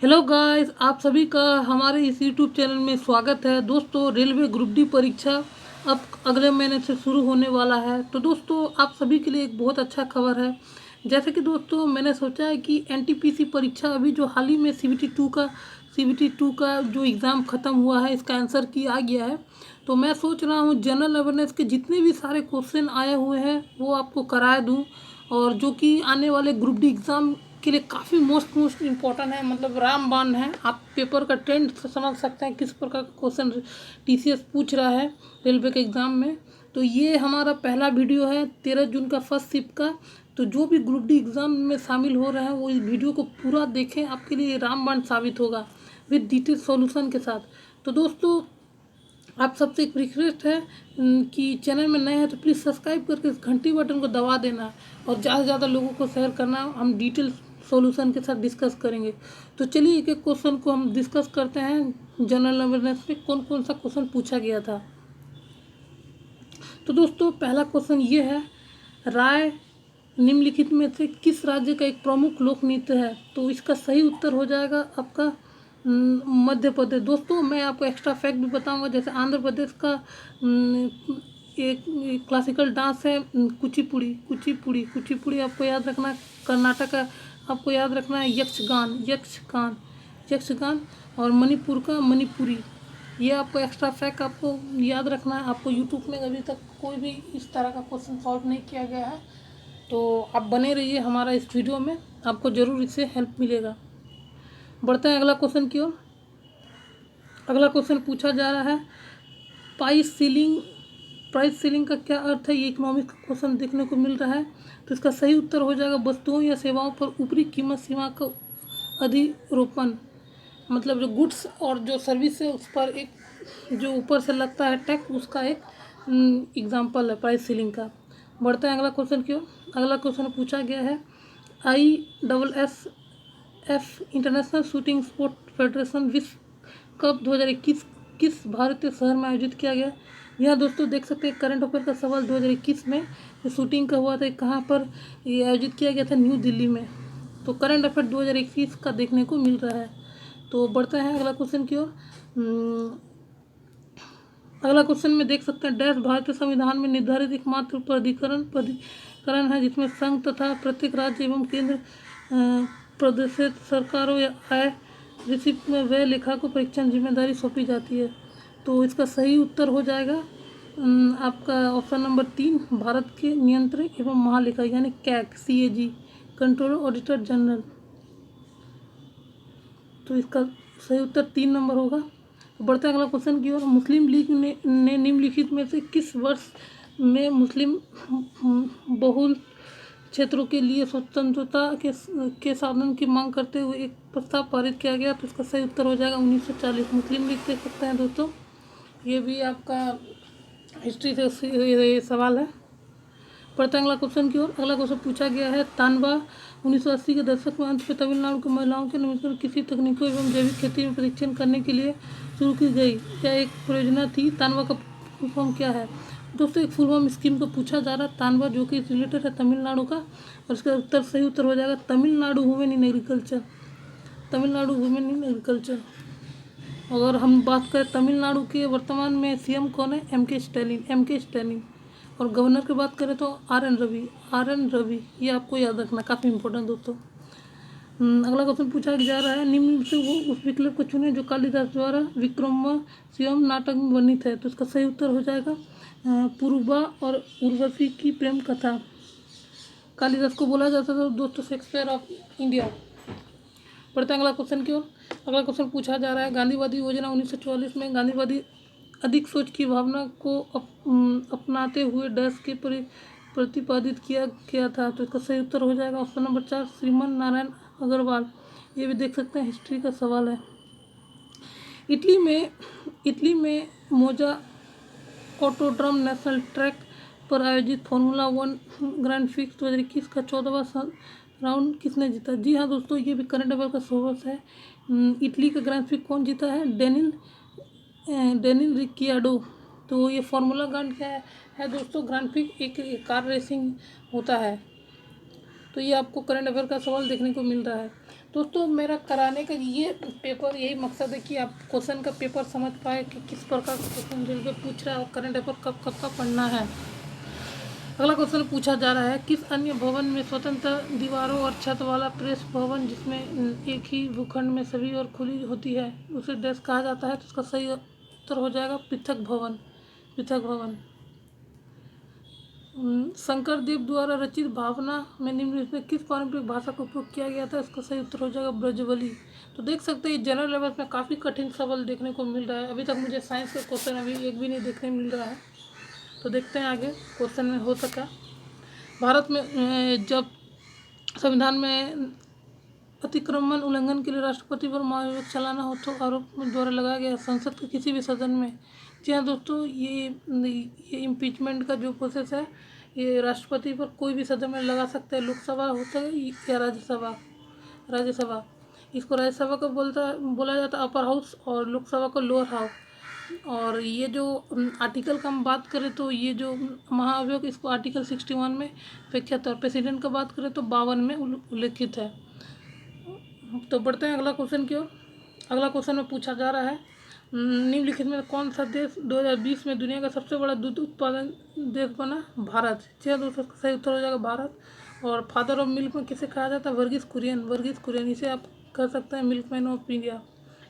Hello guys, आप सभी का हमारे इस यूट्यूब चैनल में स्वागत है। दोस्तों, रेलवे ग्रुप डी परीक्षा अब अगले महीने से शुरू होने वाला है। तो दोस्तों, आप सभी के लिए एक बहुत अच्छा खबर है। जैसे कि दोस्तों, मैंने सोचा है कि एनटीपीसी परीक्षा अभी जो हाल ही में सीबीटी 2 का जो एग्ज़ाम ख़त्म हुआ है, इसका आंसर की आ गया है। तो मैं सोच रहा हूँ जनरल अवेयरनेस के जितने भी सारे क्वेश्चन आए हुए हैं वो आपको करा दूँ, और जो कि आने वाले ग्रुप डी एग्ज़ाम के लिए काफ़ी मोस्ट इम्पोर्टेंट है, मतलब रामबाण है। आप पेपर का ट्रेंड समझ सकते हैं किस प्रकार का क्वेश्चन टीसीएस पूछ रहा है रेलवे के एग्ज़ाम में। तो ये हमारा पहला वीडियो है 13 जून का फर्स्ट शिफ्ट का। तो जो भी ग्रुप डी एग्ज़ाम में शामिल हो रहे हैं वो इस वीडियो को पूरा देखें, आपके लिए रामबाण साबित होगा विद डिटेल सॉल्यूशन के साथ। तो दोस्तों, आप सबसे एक रिक्वेस्ट है कि चैनल में नए हैं तो प्लीज़ सब्सक्राइब करके इस घंटी बटन को दबा देना और ज़्यादा से ज़्यादा लोगों को शेयर करना। हम डिटेल सॉल्यूशन के साथ डिस्कस करेंगे। तो चलिए एक एक क्वेश्चन को हम डिस्कस करते हैं। जनरल अवेयरनेस में कौन कौन सा क्वेश्चन पूछा गया था। तो दोस्तों, पहला क्वेश्चन ये है, राय निम्नलिखित में से किस राज्य का एक प्रमुख लोक नृत्य है। तो इसका सही उत्तर हो जाएगा आपका मध्य प्रदेश। दोस्तों, मैं आपको एक्स्ट्रा फैक्ट भी बताऊंगा। जैसे आंध्र प्रदेश का एक क्लासिकल डांस है कुचिपुड़ी। कुचिपुड़ी आपको याद रखना है। कर्नाटक का आपको याद रखना है यक्षगान। और मणिपुर का मणिपुरी। ये आपको एक्स्ट्रा फैक्ट आपको याद रखना है। आपको यूट्यूब में अभी तक कोई भी इस तरह का क्वेश्चन सॉल्व नहीं किया गया है, तो आप बने रहिए हमारा इस वीडियो में, आपको ज़रूर इससे हेल्प मिलेगा। बढ़ते हैं अगला क्वेश्चन की ओर। अगला क्वेश्चन पूछा जा रहा है, प्राइस सीलिंग का क्या अर्थ है। ये इकोनॉमिक्स का क्वेश्चन देखने को मिल रहा है। तो इसका सही उत्तर हो जाएगा वस्तुओं या सेवाओं पर ऊपरी कीमत सीमा का अधिरोपण। मतलब जो गुड्स और जो सर्विस है उस पर एक जो ऊपर से लगता है टैक्स, उसका एक एग्जाम्पल है प्राइस सीलिंग का। बढ़ते हैं अगला क्वेश्चन की ओर। अगला क्वेश्चन पूछा गया है, ISSF international shooting sport federation विश्व कप 2021 किस भारतीय शहर में आयोजित किया गया। यहाँ दोस्तों देख सकते हैं करंट अफेयर का सवाल 2021 में शूटिंग का हुआ था, कहाँ पर ये आयोजित किया गया था, न्यू दिल्ली में। तो करंट अफेयर 2021 का देखने को मिल रहा है। तो बढ़ते हैं अगला क्वेश्चन की ओर। अगला क्वेश्चन में देख सकते हैं, डैश भारतीय संविधान में निर्धारित एकमात्र प्राधिकरण है जिसमें संघ तथा प्रत्येक राज्य एवं केंद्र प्रदेशित सरकारों या आय रिसिप्ट में व्यय लेखा को परीक्षण जिम्मेदारी सौंपी जाती है। तो इसका सही उत्तर हो जाएगा आपका ऑप्शन नंबर 3, भारत के नियंत्रक एवं महालेखा यानी CAG CAG, controller auditor general. तो इसका सही उत्तर 3 नंबर होगा। बढ़ते अगला क्वेश्चन की ओर। मुस्लिम लीग ने निम्नलिखित में से किस वर्ष में मुस्लिम बहुल क्षेत्रों के लिए स्वतंत्रता के साधन की मांग करते हुए एक प्रस्ताव पारित किया गया। तो इसका सही उत्तर हो जाएगा 1940। मुस्लिम लीग देख सकते हैं दोस्तों, ये भी आपका हिस्ट्री से सवाल है। बढ़ते अगला क्वेश्चन की ओर। अगला क्वेश्चन पूछा गया है, तानवा 1980 के दशक में अंत में तमिलनाडु की महिलाओं के नवीकरण कृषि तकनीकों एवं जैविक खेती में प्रशिक्षण करने के लिए शुरू की गई क्या एक परियोजना थी। तानवा का फुल फॉर्म क्या है। दोस्तों, एक फुल फॉर्म स्कीम को पूछा जा रहा है तानवा, जो कि रिलेटेड है तमिलनाडु का, और इसका उत्तर सही उत्तर हो जाएगा Tamil Nadu women in agriculture. Tamil Nadu women in agriculture. अगर हम बात करें तमिलनाडु के वर्तमान में CM कौन है, MK स्टैलिन। और गवर्नर की बात करें तो RN रवि। ये आपको याद रखना, काफ़ी इंपॉर्टेंट दोस्तों। अगला क्वेश्चन पूछा जा रहा है, निम्न से वो उस विकल्प को चुने जो कालिदास द्वारा विक्रमोर्वशीयम नाटक में वर्णित है। तो इसका सही उत्तर हो जाएगा पूर्वा और उर्वशी की प्रेम कथा। कालिदास को बोला जाता था दोस्तों शेक्सपियर ऑफ इंडिया। बढ़ते अगला क्वेश्चन की ओर। अगला क्वेश्चन पूछा जा रहा है, गांधीवादी योजना 1944 में गांधीवादी अधिक सोच की भावना को अपनाते हुए डैश के प्रतिपादित किया गया था। तो इसका सही उत्तर हो जाएगा ऑप्शन नंबर 4, श्रीमन नारायण अग्रवाल। ये भी देख सकते हैं हिस्ट्री का सवाल है। इटली में मोजा ऑटोड्रम नेशनल ट्रैक पर आयोजित फार्मूला 1 ग्रैंड प्रिक्स 2021 का 14वां राउंड किसने जीता। जी हाँ दोस्तों, ये भी करंट अफेयर का सोर्स है। इटली का ग्रैंड प्रिक्स कौन जीता है, डेनिल रिकियाडो। तो ये फार्मूला ग्रैंड क्या है दोस्तों, ग्रैंड प्रिक्स एक कार रेसिंग होता है। तो ये आपको करंट अफेयर का सवाल देखने को मिल रहा है। दोस्तों मेरा कराने का ये पेपर यही मकसद है कि आप क्वेश्चन का पेपर समझ पाए कि किस प्रकार का क्वेश्चन रेलवे पूछ रहा है और करंट अफेयर कब कब का पढ़ना है। अगला क्वेश्चन पूछा जा रहा है, किस अन्य भवन में स्वतंत्र दीवारों और छत वाला प्रेस भवन जिसमें एक ही भूखंड में सभी और खुली होती है उसे डैश कहा जाता है। तो इसका सही उत्तर हो जाएगा पृथक भवन। पृथक भवन। शंकर देव द्वारा रचित भावना में निम्नलिखित में किस पारंपरिक भाषा का उपयोग किया गया था। इसका सही उत्तर हो जाएगा ब्रजबली। तो देख सकते हैं जनरल लेवल में काफ़ी कठिन सवाल देखने को मिल रहा है। अभी तक मुझे साइंस का क्वेश्चन अभी एक भी नहीं देखने मिल रहा है। तो देखते हैं आगे क्वेश्चन में हो सका। भारत में जब संविधान में अतिक्रमण उल्लंघन के लिए राष्ट्रपति पर महाभियोग चलाना हो तो आरोप द्वारा लगाया गया संसद के किसी भी सदन में। जी हाँ दोस्तों, ये इम्पीचमेंट का जो प्रोसेस है ये राष्ट्रपति पर कोई भी सदन में लगा सकते हैं। लोकसभा होता है या राज्यसभा। राज्यसभा इसको राज्यसभा को बोला जाता है अपर हाउस और लोकसभा को लोअर हाउस। और ये जो आर्टिकल का हम बात करें तो ये जो महाभियोग इसको आर्टिकल 61 में व्याख्यात है और प्रेसिडेंट का बात करें तो 52 में उल्लेखित है। तो बढ़ते हैं अगला क्वेश्चन की ओर। अगला क्वेश्चन में पूछा जा रहा है, निम्नलिखित में कौन सा देश 2020 में दुनिया का सबसे बड़ा दूध उत्पादन देश बना। भारत। छः दोस्तों सही उत्तर हो जाएगा भारत। और फादर ऑफ मिल्क में किसे कहा जाता है। वर्गीस कुरियन। वर्गीस कुरियन इसे आप कह सकते हैं मिल्कमैन ऑफ इंडिया।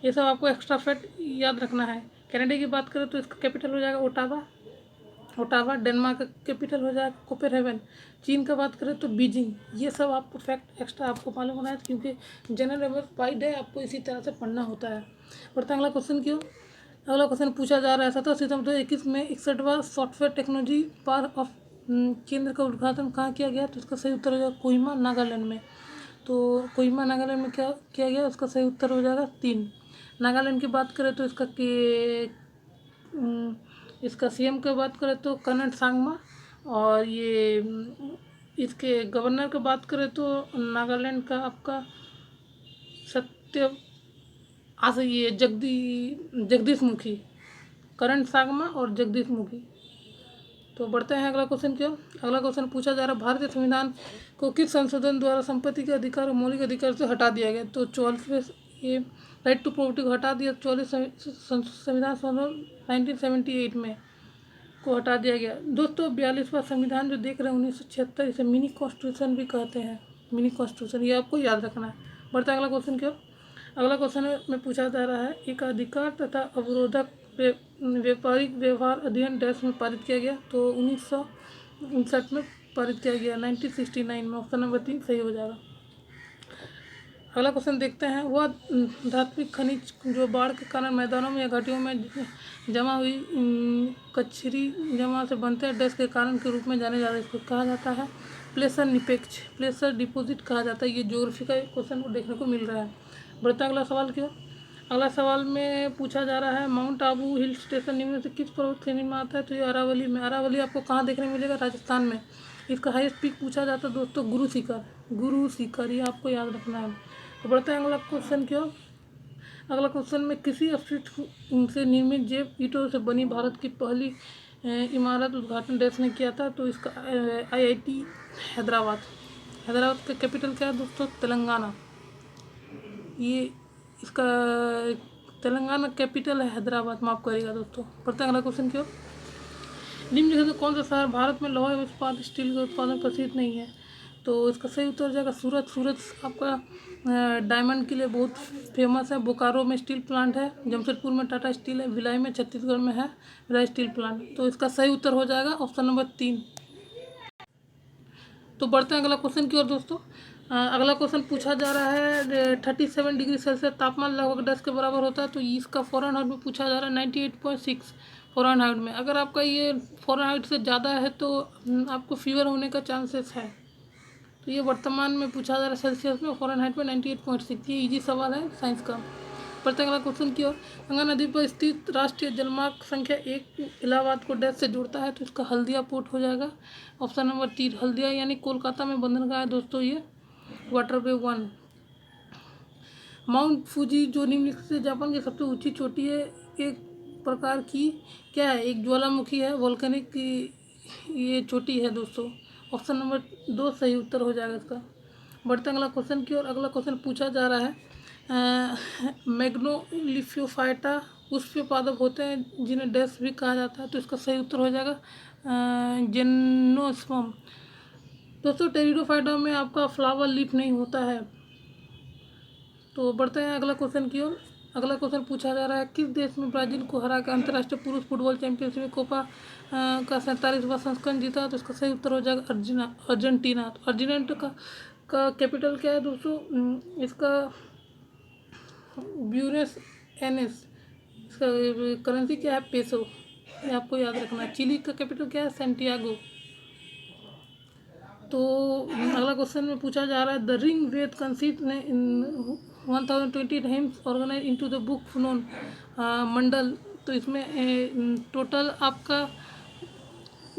ये सब आपको एक्स्ट्रा फैक्ट याद रखना है। कनाडा की बात करें तो इसका कैपिटल हो जाएगा ओटावा। ओटावा। डेनमार्क का कैपिटल हो जाएगा कोपेनहेगन। चीन का बात करें तो बीजिंग। ये सब आपको फैक्ट एक्स्ट्रा आपको मालूम होना है क्योंकि जनरल लेवल वाइड है, आपको इसी तरह से पढ़ना होता है। बढ़ते अगला क्वेश्चन क्यों। अगला क्वेश्चन पूछा जा रहा है 17 सितंबर 2021 में 61वां सॉफ्टवेयर टेक्नोलॉजी पार्क ऑफ केंद्र का उद्घाटन कहाँ किया गया। तो इसका सही उत्तर हो जाएगा कोहिमा नागालैंड में। तो कोहिमा नागालैंड में क्या किया गया, उसका सही उत्तर हो जाएगा 3। नागालैंड की बात करें तो इसका सीएम की बात करें तो कर्नल सांगमा। और ये इसके गवर्नर की बात करें तो नागालैंड का आपका सत्य ये जगदीश मुखी। करण सांगमा और जगदीश मुखी। तो बढ़ते हैं अगला क्वेश्चन की ओर। अगला क्वेश्चन पूछा जा रहा है, भारतीय संविधान को किस संशोधन द्वारा संपत्ति के अधिकार और मौलिक अधिकार से हटा दिया गया। तो 44वें ये राइट टू प्रॉपर्टी को हटा दिया। 44 संविधान संशोधन 1978 में को हटा दिया गया। दोस्तों 42वां संविधान जो देख रहे हैं 1976, इसे मिनी कॉन्स्टिट्यूशन भी कहते हैं। मिनी कॉन्स्टिट्यूशन ये आपको याद रखना है। बढ़ते अगला क्वेश्चन की ओर। अगला क्वेश्चन में पूछा जा रहा है, एक अधिकार तथा अवरोधक व्यापारिक व्यवहार अध्ययन डैश में पारित किया गया। तो 1959 में पारित किया गया। 1969 में। ऑप्शन नंबर 3 सही हो जाएगा। अगला क्वेश्चन देखते हैं, वह धात्विक खनिज जो बाढ़ के कारण मैदानों में या घाटियों में जमा हुई कचरी जमा से बनते हैं डैश के कारण के रूप में जाने जाते हैं। इसको कहा जाता है प्लेसर निपेक्ष। प्लेसर डिपॉजिट कहा जाता है। ये ज्योग्राफी का क्वेश्चन देखने को मिल रहा है। बढ़ता अगला सवाल की ओर। अगला सवाल में पूछा जा रहा है, माउंट आबू हिल स्टेशन निम्न से किस पर्वत श्रेणी में आता है। तो ये अरावली में। अरावली आपको कहाँ देखने मिलेगा, राजस्थान में। इसका हाईएस्ट पीक पूछा जाता है दोस्तों गुरु शिखर। गुरु शिखर ये आपको याद रखना है। तो बढ़ते हैं अगला क्वेश्चन की ओर। अगला क्वेश्चन में किसी अपशिष्ट से निर्मित जैव ईंटों से बनी भारत की पहली इमारत उद्घाटन डैश ने किया था। तो इसका IIT हैदराबाद। हैदराबाद का कैपिटल क्या है दोस्तों, तेलंगाना। ये इसका तेलंगाना कैपिटल है हैदराबाद, माफ करिएगा दोस्तों। बढ़ते अगला क्वेश्चन की ओर। निम्नलिखित में कौन सा शहर भारत में लोहा इस्पात स्टील का उत्पादन प्रसिद्ध नहीं है। तो इसका सही उत्तर हो जाएगा सूरत। सूरत आपका डायमंड के लिए बहुत फेमस है। बोकारो में स्टील प्लांट है। जमशेदपुर में टाटा स्टील है। भिलाई में छत्तीसगढ़ में है भिलाई स्टील प्लांट। तो इसका सही उत्तर हो जाएगा ऑप्शन नंबर 3। तो बढ़ते हैं अगला क्वेश्चन की ओर दोस्तों। अगला क्वेश्चन पूछा जा रहा है 37 डिग्री सेल्सियस तापमान लगभग 10 के बराबर होता है। तो इसका फ़ारेनहाइट में पूछा जा रहा है 98.6 फ़ारेनहाइट में। अगर आपका ये फ़ारेनहाइट से ज़्यादा है तो आपको फीवर होने का चांसेस है। तो ये वर्तमान में पूछा जा रहा है सेल्सियस में, फ़ारेनहाइट में 98.6। ये इजी सवाल है साइंस का। बढ़ते अगला क्वेश्चन की ओर। गंगा नदी पर स्थित राष्ट्रीय जलमार्ग संख्या 1 इलाहाबाद को डैश से जोड़ता है। तो इसका हल्दिया पोर्ट हो जाएगा। ऑप्शन नंबर 3 हल्दिया यानी कोलकाता में बंदरगाह है दोस्तों ये वाटरवे 1। माउंट फूजी जो निम्नलिखित से जापान की सबसे ऊंची चोटी है, एक प्रकार की क्या है, एक ज्वालामुखी है, वोल्केनिक की ये चोटी है दोस्तों। ऑप्शन नंबर 2 सही उत्तर हो जाएगा इसका। बढ़ते हैं अगला क्वेश्चन की ओर। अगला क्वेश्चन पूछा जा रहा है मैग्नोलिफियोफाइटा पुष्प पादप होते हैं जिन्हें डैश भी कहा जाता है, तो इसका सही उत्तर हो जाएगा जिम्नोस्पर्म। दोस्तों टेरिडोफाइटा में आपका फ्लावर लीफ नहीं होता है। तो बढ़ते हैं अगला क्वेश्चन की ओर। अगला क्वेश्चन पूछा जा रहा है किस देश में ब्राजील को हरा के अंतर्राष्ट्रीय पुरुष फुटबॉल चैंपियनशिप में कोपा का 47वां संस्करण जीता, तो इसका सही उत्तर हो जाएगा अर्जेंटीना। तो अर्जेंटीना का कैपिटल क्या है दोस्तों? इसका ब्यूनस एयर्स। इसका करेंसी क्या है? पेसो। ये आपको याद रखना है। चिली का कैपिटल क्या है? सैंटियागो। तो अगला क्वेश्चन में पूछा जा रहा है द रिंग वेद कंसीट ने 1020 हेम्स ऑर्गेनाइज इनटू द बुक फुनोन मंडल। तो इसमें टोटल आपका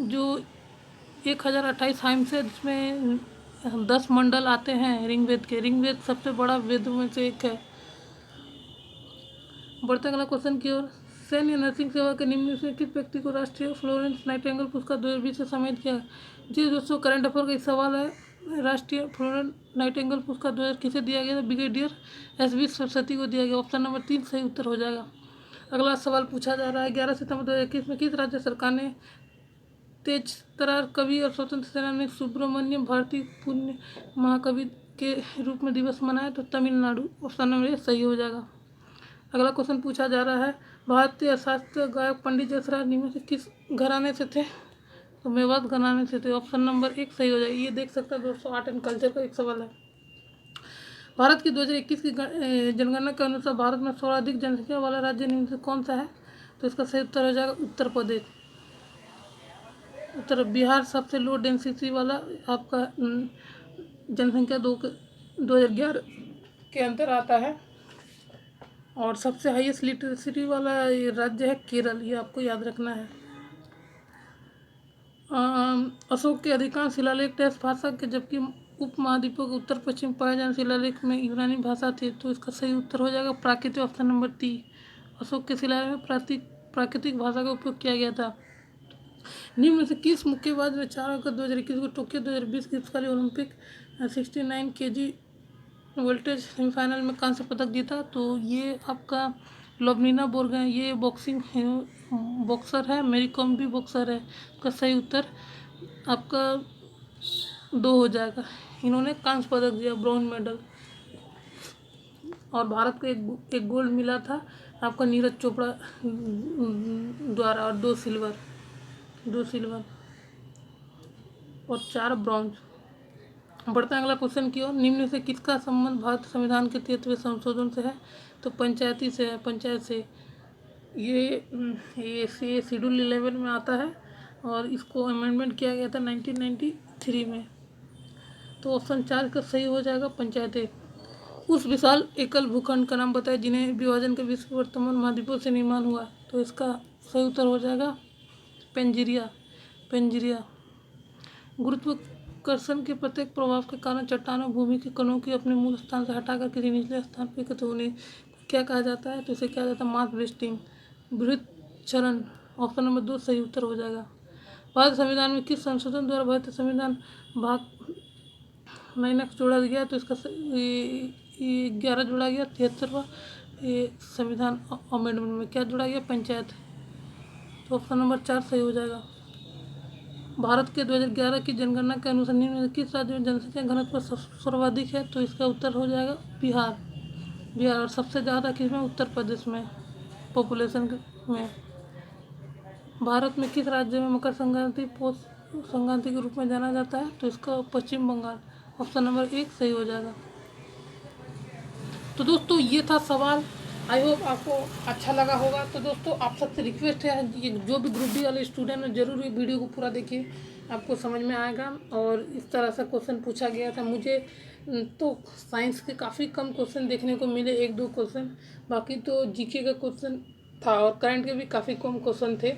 जो 1028 हेम्स है, जिसमें 10 मंडल आते हैं ऋग्वेद के। ऋग्वेद सबसे बड़ा वेद में से एक है। बढ़ते अगला क्वेश्चन की ओर। सैन्य नर्सिंग सेवा के निम्न से किस व्यक्ति को राष्ट्रीय फ्लोरेंस नाइटिंगेल पुरस्कार 2020 से सम्मानित किया? जी दोस्तों, करंट अफेयर का एक सवाल है। राष्ट्रीय फ्लोरेंस नाइटिंगेल पुरस्कार 2000 किसे दिया गया था? Brigadier SV. सरस्वती को दिया गया। ऑप्शन नंबर 3 सही उत्तर हो जाएगा। अगला सवाल पूछा जा रहा है 11 सितंबर 2021 में किस राज्य सरकार ने तेज तरार कवि और स्वतंत्र सेनानी सुब्रमण्यम भारती पुण्य महाकवि के रूप में दिवस मनाया? तो तमिलनाडु। ऑप्शन नंबर 1 सही हो जाएगा। अगला क्वेश्चन पूछा जा रहा है भारतीय शास्त्रीय गायक पंडित जसराज निम्न से किस घराने से थे? तो मेवात घराने से थे। ऑप्शन नंबर 1 सही हो जाएगा। ये देख सकते हैं दोस्तों, आर्ट एंड कल्चर का एक सवाल है। भारत की 2021 की जनगणना के अनुसार भारत में सर्वाधिक जनसंख्या वाला राज्य निम्न से कौन सा है? तो इसका सही उत्तर हो जाएगा उत्तर प्रदेश। उत्तर बिहार सबसे लो डेंसिटी वाला आपका जनसंख्या 2011 के अंतर आता है। और सबसे हाईएस्ट लिटरेसी वाला राज्य है केरल। ये आपको याद रखना है। अशोक के अधिकांश शिलालेख टैक्स भाषा के, जबकि उप महाद्वीपों के उत्तर पश्चिम पाए जाने शिलालेख में यूनानी भाषा थी। तो इसका सही उत्तर हो जाएगा प्राकृतिक। Option number 3। अशोक के शिलालेख में प्राकृतिक भाषा का उपयोग किया गया था। निम्न से किस मुक्केबाज ने 4 अगस्त 2021 को टोक्यो 2020 ग्रीष्मकालीन ओलंपिक 69 kg वोल्टेज सेमीफाइनल में कांस्य पदक जीता? तो ये आपका लोवनिना बोर्ग है। ये बॉक्सिंग बॉक्सर है। मेरी कॉम भी बॉक्सर है। इसका सही उत्तर आपका 2 हो जाएगा। इन्होंने कांस्य पदक दिया, ब्रॉन्ज मेडल। और भारत को एक गोल्ड मिला था आपका नीरज चोपड़ा द्वारा, और 2 सिल्वर और 4 ब्रॉन्ज। बढ़ते हैं अगला क्वेश्चन की ओर। निम्न से किसका संबंध भारत संविधान के 33वें संशोधन से है? तो पंचायती से है, पंचायत से। ये शेड्यूल 11 में आता है और इसको अमेंडमेंट किया गया था 1993 में। तो ऑप्शन 4 का सही हो जाएगा पंचायतें। उस विशाल एकल भूखंड का नाम बताएं जिन्हें विभाजन के विश्व वर्तमान महाद्वीपों से निर्माण हुआ? तो इसका सही उत्तर हो जाएगा पेंजिरिया। गुरुत्वाकर्षण के प्रत्येक प्रभाव के कारण चट्टानों भूमि के कणों की अपने मूल स्थान से हटाकर किसी निचले स्थान पर एकत्र होने क्या कहा जाता है? तो इसे कहा जाता है मास ब्रेस्टिंग, बृहत्क्षरण। ऑप्शन नंबर 2 सही उत्तर हो जाएगा। भारत संविधान में किस संशोधन द्वारा भारतीय संविधान भाग 9 जोड़ा गया? तो इसका 11 जोड़ा गया। 73वां संविधान अमेंडमेंट में क्या जोड़ा गया? पंचायत। तो ऑप्शन नंबर 4 सही हो जाएगा। भारत के 2011 की जनगणना के अनुसार निम्न किस राज्य में जनसंख्या घनत्व सर्वाधिक है? तो इसका उत्तर हो जाएगा बिहार। और सबसे ज़्यादा किसमें? उत्तर प्रदेश में पॉपुलेशन में। भारत में किस राज्य में मकर संक्रांति पौष संक्रांति के रूप में जाना जाता है? तो इसका पश्चिम बंगाल। ऑप्शन नंबर 1 सही हो जाएगा। तो दोस्तों ये था सवाल। आई होप आपको अच्छा लगा होगा। तो दोस्तों आप सबसे रिक्वेस्ट है, ये जो भी ग्रुप डी वाले स्टूडेंट हैं जरूर ये वीडियो को पूरा देखिए, आपको समझ में आएगा। और इस तरह से क्वेश्चन पूछा गया था। मुझे तो साइंस के काफ़ी कम क्वेश्चन देखने को मिले, 1-2 क्वेश्चन। बाकी तो जीके का क्वेश्चन था और करंट के भी काफ़ी कम क्वेश्चन थे।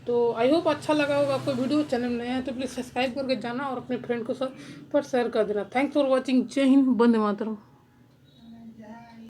तो आई होप अच्छा लगा होगा आपको वीडियो। चैनल नया है तो प्लीज़ सब्सक्राइब करके जाना और अपने फ्रेंड को सब पर शेयर कर देना। Thanks for watching. जय हिंद, वंदे मातरम।